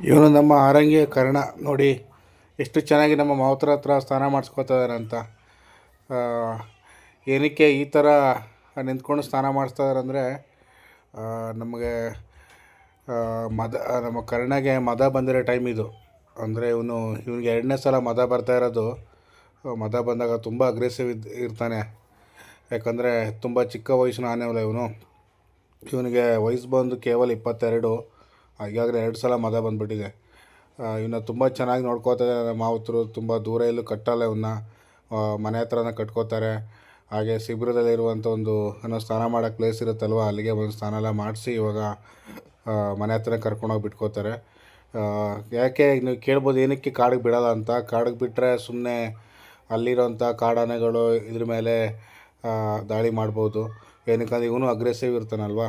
ಇವನು ನಮ್ಮ ಆರಂಗಿ ಕರ್ಣ ನೋಡಿ ಎಷ್ಟು ಚೆನ್ನಾಗಿ ನಮ್ಮ ಮಾವತರ ಹತ್ರ ಸ್ನಾನ ಮಾಡಿಸ್ಕೊತಿದ್ದಾರೆ ಅಂತ. ಏನಕ್ಕೆ ಈ ಥರ ನಿಂತ್ಕೊಂಡು ಸ್ನಾನ ಮಾಡಿಸ್ತಾ ಅಂದರೆ ನಮಗೆ ಮದ ನಮ್ಮ ಕರ್ಣಗೆ ಮದ ಬಂದಿರೋ ಟೈಮ್ ಇದು. ಅಂದರೆ ಇವನಿಗೆ ಎರಡನೇ ಸಲ ಮದ ಬರ್ತಾ ಇರೋದು. ಮದ ಬಂದಾಗ ತುಂಬ ಅಗ್ರೆಸಿವ್ ಇರ್ತಾನೆ. ಯಾಕಂದರೆ ತುಂಬ ಚಿಕ್ಕ ವಯಸ್ಸಿನ ಆನೆ ಅಲ್ಲ ಇವನಿಗೆ ವಯಸ್ಸು ಬಂದು ಕೇವಲ 22. ಈಗಾಗಲೇ 2 ಸಲ ಮದ ಬಂದುಬಿಟ್ಟಿದೆ. ಇವನ್ನ ತುಂಬ ಚೆನ್ನಾಗಿ ನೋಡ್ಕೋತಾರೆ ನಮ್ಮ ಮಾವತರು. ತುಂಬ ದೂರ ಎಲ್ಲೂ ಕಟ್ಟಲ್ಲ ಇವನ್ನ, ಮನೆ ಹತ್ರನೇ ಕಟ್ಕೋತಾರೆ. ಹಾಗೆ ಶಿಬಿರದಲ್ಲಿರುವಂಥ ಒಂದು ಸ್ನಾನ ಮಾಡೋಕ್ಕೆ ಪ್ಲೇಸ್ ಇರುತ್ತಲ್ವ, ಅಲ್ಲಿಗೆ ಒಂದು ಸ್ನಾನ ಎಲ್ಲ ಮಾಡಿಸಿ ಇವಾಗ ಮನೆ ಹತ್ರನೇ ಕರ್ಕೊಂಡೋಗಿ ಬಿಟ್ಕೋತಾರೆ. ಯಾಕೆ ನೀವು ಕೇಳ್ಬೋದು ಏನಕ್ಕೆ ಕಾಡಿಗೆ ಬಿಡೋಲ್ಲ ಅಂತ. ಕಾಡಿಗೆ ಬಿಟ್ಟರೆ ಸುಮ್ಮನೆ ಅಲ್ಲಿರೋಂಥ ಕಾಡಾನೆಗಳು ಇದ್ರ ಮೇಲೆ ದಾಳಿ ಮಾಡ್ಬೋದು. ಏನಕ್ಕಂದ್ರೆ ಇವನು ಅಗ್ರೆಸಿವ್ ಇರ್ತಾನಲ್ವ.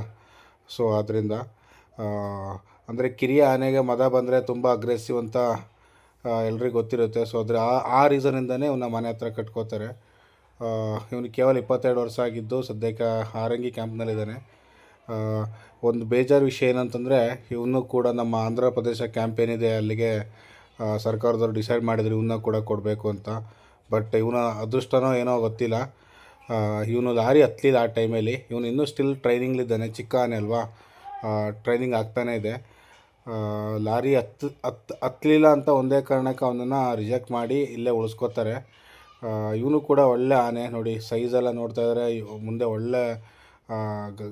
ಸೊ ಆದ್ದರಿಂದ ಅಂದರೆ ಕಿರಿಯ ಆನೆಗೆ ಮದ ಬಂದರೆ ತುಂಬ ಅಗ್ರೆಸಿವ್ ಅಂತ ಎಲ್ರಿಗೂ ಗೊತ್ತಿರುತ್ತೆ. ಸೊ ಆ ರೀಸನಿಂದನೇ ಇವನ್ನ ಮನೆ ಹತ್ರ ಕಟ್ಕೋತಾರೆ. ಇವನು ಕೇವಲ 22 ವರ್ಷ ಆಗಿದ್ದು ಸದ್ಯಕ್ಕೆ ಆರಂಗಿ ಕ್ಯಾಂಪ್ನಲ್ಲಿದ್ದಾನೆ. ಒಂದು ಬೇಜಾರು ವಿಷಯ ಏನಂತಂದರೆ ಇವನು ಕೂಡ ನಮ್ಮ ಆಂಧ್ರ ಪ್ರದೇಶ ಕ್ಯಾಂಪ್ ಏನಿದೆ ಅಲ್ಲಿಗೆ ಸರ್ಕಾರದವ್ರು ಡಿಸೈಡ್ ಮಾಡಿದ್ರು ಇವನ್ನ ಕೂಡ ಕೊಡಬೇಕು ಅಂತ. ಬಟ್ ಇವನ ಅದೃಷ್ಟನೋ ಏನೋ ಗೊತ್ತಿಲ್ಲ, ಇವನು ಲಾರಿ ಹತ್ತಲಿಲ್ಲ ಆ ಟೈಮಲ್ಲಿ. ಇವನು ಇನ್ನೂ ಸ್ಟಿಲ್ ಟ್ರೈನಿಂಗ್ಲಿದ್ದಾನೆ, ಚಿಕ್ಕ ಆನೆ ಅಲ್ವಾ, ಟ್ರೈನಿಂಗ್ ಆಗ್ತಾನೇ ಇದೆ. ಲಾರಿ ಹತ್ತಲಿಲ್ಲ ಅಂತ ಒಂದೇ ಕಾರಣಕ್ಕೆ ಅವನನ್ನು ರಿಜೆಕ್ಟ್ ಮಾಡಿ ಇಲ್ಲೇ ಉಳಿಸ್ಕೋತಾರೆ. ಇವನು ಕೂಡ ಒಳ್ಳೆ ಆನೆ ನೋಡಿ, ಸೈಜೆಲ್ಲ ನೋಡ್ತಾ ಇದ್ದಾರೆ. ಮುಂದೆ ಒಳ್ಳೆ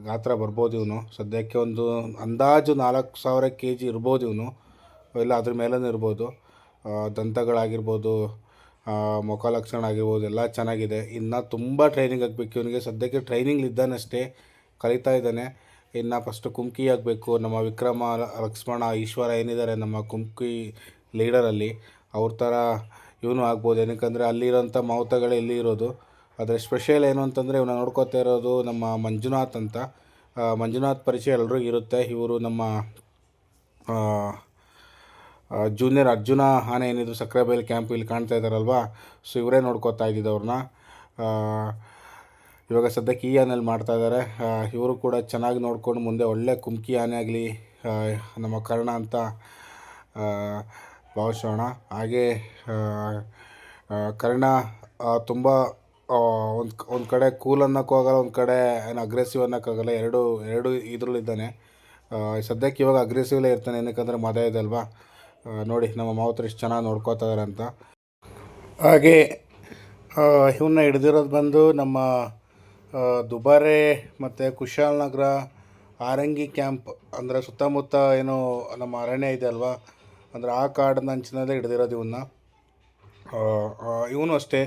ಗಾತ್ರ ಬರ್ಬೋದು ಇವನು. ಸದ್ಯಕ್ಕೆ ಒಂದು ಅಂದಾಜು 4000 kg ಇರ್ಬೋದು ಇವನು, ಇಲ್ಲ ಅದ್ರ ಮೇಲೇ ಇರ್ಬೋದು. ದಂತಗಳಾಗಿರ್ಬೋದು, ಮುಖ ಲಕ್ಷಣ ಆಗಿರ್ಬೋದು ಎಲ್ಲ ಚೆನ್ನಾಗಿದೆ. ಇನ್ನು ತುಂಬ ಟ್ರೈನಿಂಗ್ ಆಗಬೇಕು ಇವನಿಗೆ. ಸದ್ಯಕ್ಕೆ ಟ್ರೈನಿಂಗ್ಲಿದ್ದಾನಷ್ಟೇ, ಕಲಿತಾ ಇದ್ದಾನೆ. ಇನ್ನು ಫಸ್ಟು ಕುಮ್ಕಿ ಆಗಬೇಕು. ನಮ್ಮ ವಿಕ್ರಮ, ಲಕ್ಷ್ಮಣ, ಈಶ್ವರ ಏನಿದ್ದಾರೆ ನಮ್ಮ ಕುಮ್ಕಿ ಲೀಡರಲ್ಲಿ, ಅವ್ರ ಥರ ಇವನು ಆಗ್ಬೋದು. ಏನಕ್ಕಂದರೆ ಅಲ್ಲಿರೋಂಥ ಮಾವುತಗಳೇ ಇಲ್ಲಿ ಇರೋದು. ಆದರೆ ಸ್ಪೆಷಲ್ ಏನು ಅಂತಂದರೆ ಇವನ್ನ ನೋಡ್ಕೋತಾ ಇರೋದು ನಮ್ಮ ಮಂಜುನಾಥ್ ಅಂತ. ಮಂಜುನಾಥ್ ಪರಿಚಯ ಎಲ್ರಿಗೂ ಇರುತ್ತೆ. ಇವರು ನಮ್ಮ ಜೂನಿಯರ್ ಅರ್ಜುನ ಆನೆ ಏನಿದ್ರು ಸಕ್ರೆಬೈಲ್ ಕ್ಯಾಂಪ್ ಇಲ್ಲಿ ಕಾಣ್ತಾ ಇದ್ದಾರಲ್ವ, ಸೊ ಇವರೇ ನೋಡ್ಕೋತಾ ಇದ್ದಿದ್ದು ಅವ್ರನ್ನ. ಇವಾಗ ಸದ್ಯಕ್ಕೆ ಈ ಆನೆಯಲ್ಲಿ ಮಾಡ್ತಾಯಿದ್ದಾರೆ. ಇವರು ಕೂಡ ಚೆನ್ನಾಗಿ ನೋಡ್ಕೊಂಡು ಮುಂದೆ ಒಳ್ಳೆ ಕುಮ್ಕಿ ಆನೆ ಆಗಲಿ ನಮ್ಮ ಕರ್ಣ ಅಂತ ಭಾವಿಸೋಣ. ಹಾಗೆ ಕರ್ಣ ತುಂಬ ಒಂದು ಕಡೆ ಕೂಲ್ ಅನ್ನೋಕ್ಕೋಗಲ್ಲ, ಒಂದು ಕಡೆ ಏನು ಅಗ್ರೆಸಿವ್ ಅನ್ನೋಕ್ಕಾಗಲ್ಲ. ಎರಡು ಇದರಲ್ಲಿದ್ದಾನೆ. ಸದ್ಯಕ್ಕೆ ಇವಾಗ ಅಗ್ರೆಸಿವ್ಲೇ ಇರ್ತಾನೆ, ಏನಕ್ಕಂದರೆ ಮದ ಇದೆ ಅಲ್ವಾ. ನೋಡಿ ನಮ್ಮ ಮಾವತರು ಎಷ್ಟು ಚೆನ್ನಾಗಿ ನೋಡ್ಕೋತಾ ಇದ್ದಾರೆ ಅಂತ. ಹಾಗೆ ಇವನ್ನ ಹಿಡ್ದಿರೋದು ಬಂದು ನಮ್ಮ ದುಬಾರೆ ಮತ್ತು ಕುಶಾಲನಗರ ಆರಂಗಿ ಕ್ಯಾಂಪ್, ಅಂದರೆ ಸುತ್ತಮುತ್ತ ಏನು ನಮ್ಮ ಅರಣ್ಯ ಇದೆ ಅಲ್ವಾ, ಅಂದರೆ ಆ ಕಾಡಿನ ಅಂಚಿನಲ್ಲೇ ಹಿಡ್ದಿರೋದು ಇವನ್ನ. ಇವನು ಅಷ್ಟೇ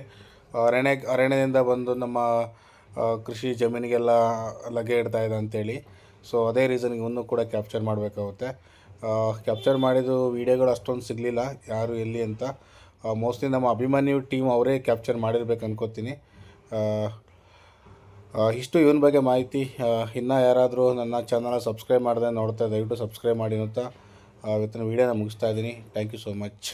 ಅರಣ್ಯದಿಂದ ಬಂದು ನಮ್ಮ ಕೃಷಿ ಜಮೀನಿಗೆಲ್ಲ ಲಗೆ ಇಡ್ತಾ ಇದೆ ಅಂತೇಳಿ. ಸೊ ಅದೇ ರೀಸನ್ಗೆ ಇವನು ಕೂಡ ಕ್ಯಾಪ್ಚರ್ ಮಾಡಬೇಕಾಗುತ್ತೆ. ಕ್ಯಾಪ್ಚರ್ ಮಾಡಿದ್ದು ವೀಡಿಯೋಗಳು ಅಷ್ಟೊಂದು ಸಿಗಲಿಲ್ಲ ಯಾರು ಎಲ್ಲಿ ಅಂತ. ಮೋಸ್ಟ್ಲಿ ನಮ್ಮ ಅಭಿಮನ್ಯು ಟೀಮ್ ಅವರೇ ಕ್ಯಾಪ್ಚರ್ ಮಾಡಿರ್ಬೇಕು ಅನ್ಕೋತೀನಿ. ಇಷ್ಟು ಇವನ ಬಗ್ಗೆ ಮಾಹಿತಿ. ಇನ್ನೂ ಯಾರಾದರೂ ನನ್ನ ಚಾನಲ್ ಸಬ್ಸ್ಕ್ರೈಬ್ ಮಾಡಿದೆ ನೋಡ್ತಾ ದಯವಿಟ್ಟು ಸಬ್ಸ್ಕ್ರೈಬ್ ಮಾಡಿ ಅಂತ ಇವತ್ತಿನ ವೀಡಿಯೋನ ಮುಗಿಸ್ತಾ ಇದ್ದೀನಿ. Thank you so much.